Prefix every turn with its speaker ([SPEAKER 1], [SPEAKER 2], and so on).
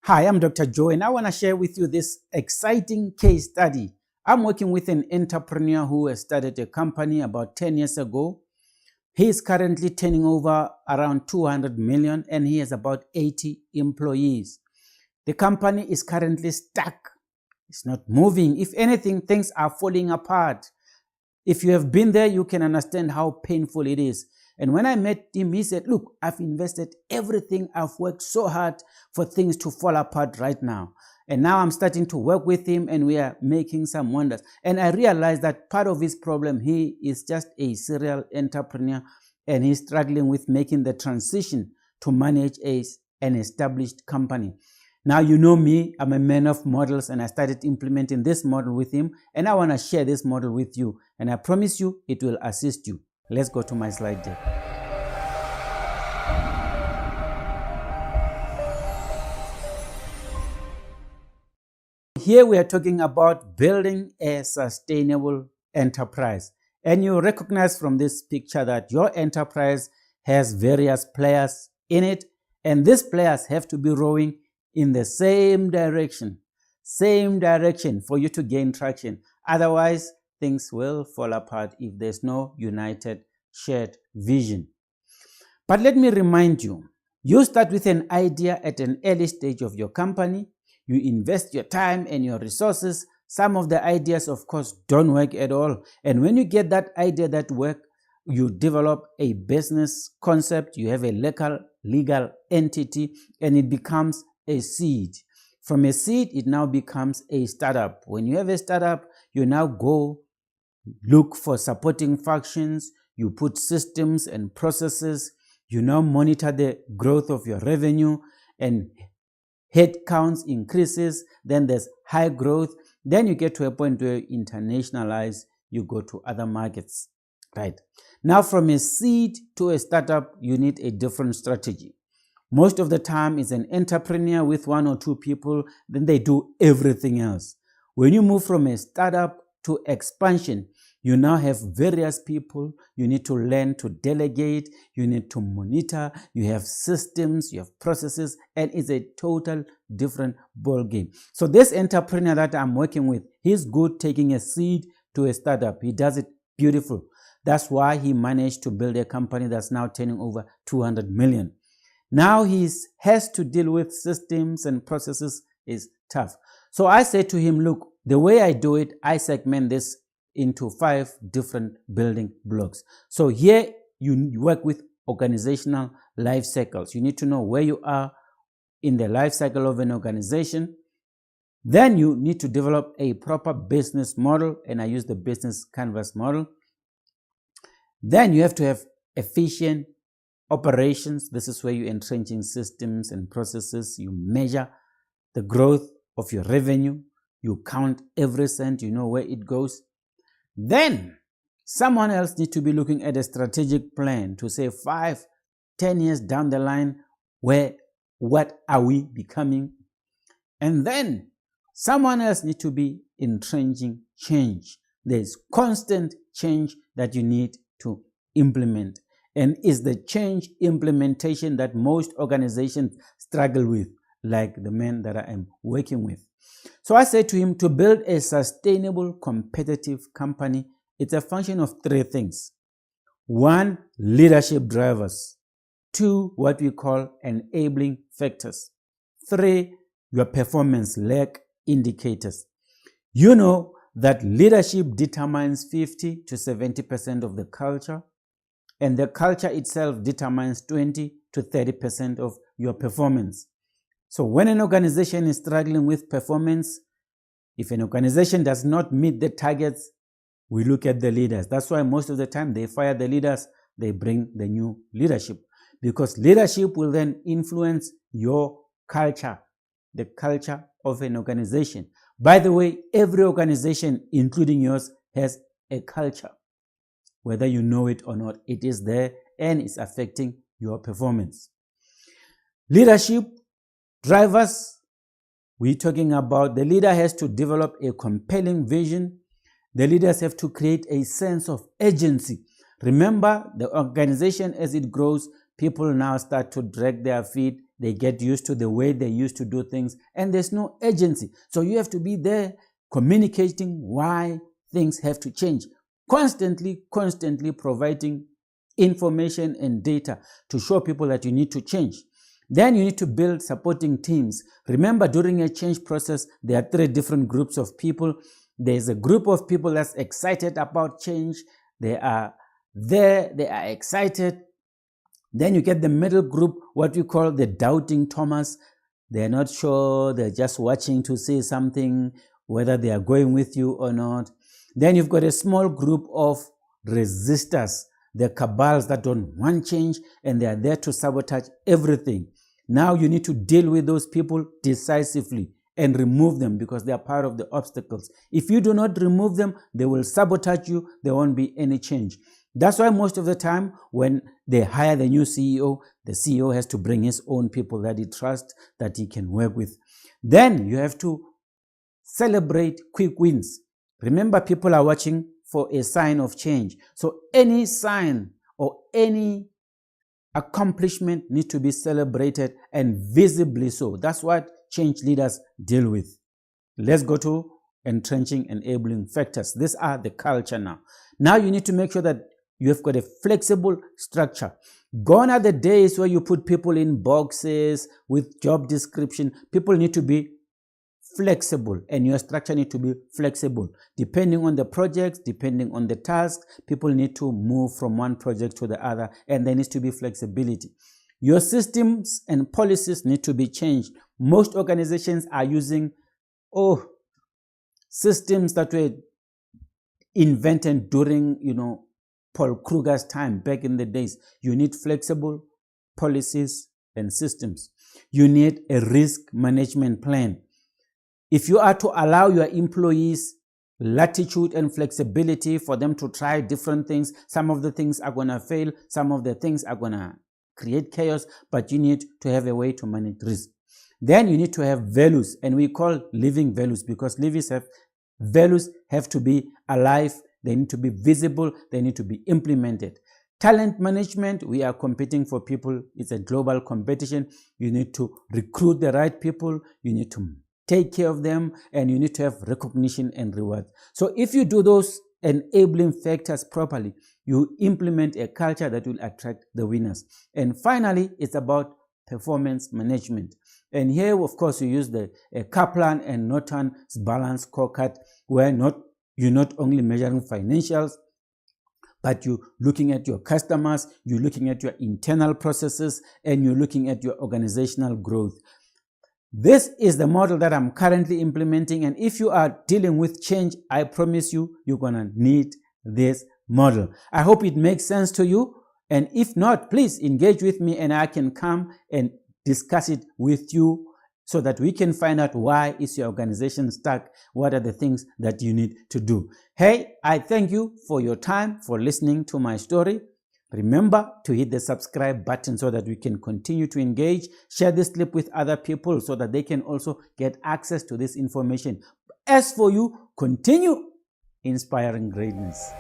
[SPEAKER 1] Hi, I'm Dr. Joe, and I want to share with you this exciting case study. I'm working with an entrepreneur who has started a company about 10 years ago. He is currently turning over around 200 million and he has about 80 employees. The company is currently stuck. It's not moving. If anything, things are falling apart. If you have been there, you can understand how painful it is. And when I met him, he said, look, I've invested everything. I've worked so hard for things to fall apart right now. And now I'm starting to work with him and we are making some wonders. And I realized that part of his problem, he is just a serial entrepreneur and he's struggling with making the transition to manage an established company. Now, you know me, I'm a man of models and I started implementing this model with him and I want to share this model with you. And I promise you, it will assist you. Let's go to my slide deck. Here we are talking about building a sustainable enterprise. And you recognize from this picture that your enterprise has various players in it. And these players have to be rowing in the same direction for you to gain traction. Otherwise, things will fall apart if there's no united, shared vision. But let me remind you, you start with an idea at an early stage of your company. You invest your time and your resources. Some of the ideas, of course, don't work at all. And when you get that idea that works, you develop a business concept. You have a legal entity, and it becomes a seed. From a seed, it now becomes a startup. When you have a startup, you now go look for supporting functions. You put systems and processes. You now monitor the growth of your revenue and headcounts increases. Then there's high growth. Then you get to a point where you internationalize. You go to other markets, right? Now, from a seed to a startup, you need a different strategy. Most of the time, it's an entrepreneur with one or two people, then they do everything else. When you move from a startup to expansion, you now have various people. You need to learn to delegate. You need to monitor. You have systems, you have processes, and it's a total different ball game. So this entrepreneur that I'm working with, he's good taking a seed to a startup. He does it beautiful. That's why he managed to build a company that's now turning over 200 million. Now he has to deal with systems and processes is tough. So I said to him, look, the way I do it, I segment this into 5 different building blocks. So here you work with organizational life cycles. You need to know where you are in the life cycle of an organization. Then you need to develop a proper business model, and I use the business canvas model. Then you have to have efficient operations. This is where you're entrenching systems and processes. You measure the growth of your revenue. You count every cent. You know where it goes. Then someone else needs to be looking at a strategic plan to say 5, 10 years down the line, what are we becoming? And then someone else needs to be entrenching change. There's constant change that you need to implement. And it's the change implementation that most organizations struggle with, like the man that I am working with. So I said to him, to build a sustainable, competitive company, it's a function of 3 things. 1, leadership drivers. 2, what we call enabling factors. 3, your performance lag indicators. You know that leadership determines 50 to 70% of the culture, and the culture itself determines 20 to 30% of your performance. So when an organization is struggling with performance, if an organization does not meet the targets, we look at the leaders. That's why most of the time they fire the leaders, they bring the new leadership. Because leadership will then influence your culture, the culture of an organization. By the way, every organization, including yours, has a culture. Whether you know it or not, it is there and it's affecting your performance. Leadership drivers, we're talking about the leader has to develop a compelling vision. The leaders have to create a sense of agency. Remember, the organization, as it grows, people now start to drag their feet they get used to the way they used to do things, and there's no urgency. So you have to be there communicating why things have to change, constantly providing information and data to show people that you need to change. Then you need to build supporting teams. Remember, during a change process, there are 3 different groups of people. There's a group of people that's excited about change. They are there, they are excited. Then you get the middle group, what we call the doubting Thomas. They're not sure, they're just watching to see something, whether they are going with you or not. Then you've got a small group of resistors, the cabals that don't want change, and they are there to sabotage everything. Now you need to deal with those people decisively and remove them, because they are part of the obstacles. If you do not remove them, they will sabotage you. There won't be any change. That's why most of the time when they hire the new CEO, the CEO has to bring his own people that he trusts, that he can work with. Then you have to celebrate quick wins. Remember, people are watching for a sign of change. So any sign or any accomplishment needs to be celebrated, and visibly so. That's what change leaders deal with. Let's go to entrenching enabling factors. These are the culture now. Now you need to make sure that you have got a flexible structure. Gone are the days where you put people in boxes with job description. People need to be flexible, and your structure need to be flexible. Depending on the projects, depending on the tasks, people need to move from one project to the other, and there needs to be flexibility. Your systems and policies need to be changed. Most organizations are using systems that were invented during, Paul Kruger's time back in the days. You need flexible policies and systems. You need a risk management plan. If you are to allow your employees latitude and flexibility for them to try different things, some of the things are going to fail, some of the things are going to create chaos, but you need to have a way to manage risk. Then you need to have values, and we call living values, because values have to be alive, they need to be visible, they need to be implemented. Talent management, we are competing for people. It's a global competition. You need to recruit the right people. You need to take care of them, and you need to have recognition and reward. So if you do those enabling factors properly, you implement a culture that will attract the winners. And finally, it's about performance management. And here, of course, you use the Kaplan and Norton's balance scorecard, where you're not only measuring financials, but you're looking at your customers, you're looking at your internal processes, and you're looking at your organizational growth. This is the model that I'm currently implementing, and if you are dealing with change, I promise you, you're going to need this model. I hope it makes sense to you, and if not, please engage with me and I can come and discuss it with you so that we can find out why is your organization stuck, what are the things that you need to do. Hey, I thank you for your time, for listening to my story. Remember to hit the subscribe button so that we can continue to engage. Share this clip with other people so that they can also get access to this information. As for you, continue inspiring greatness.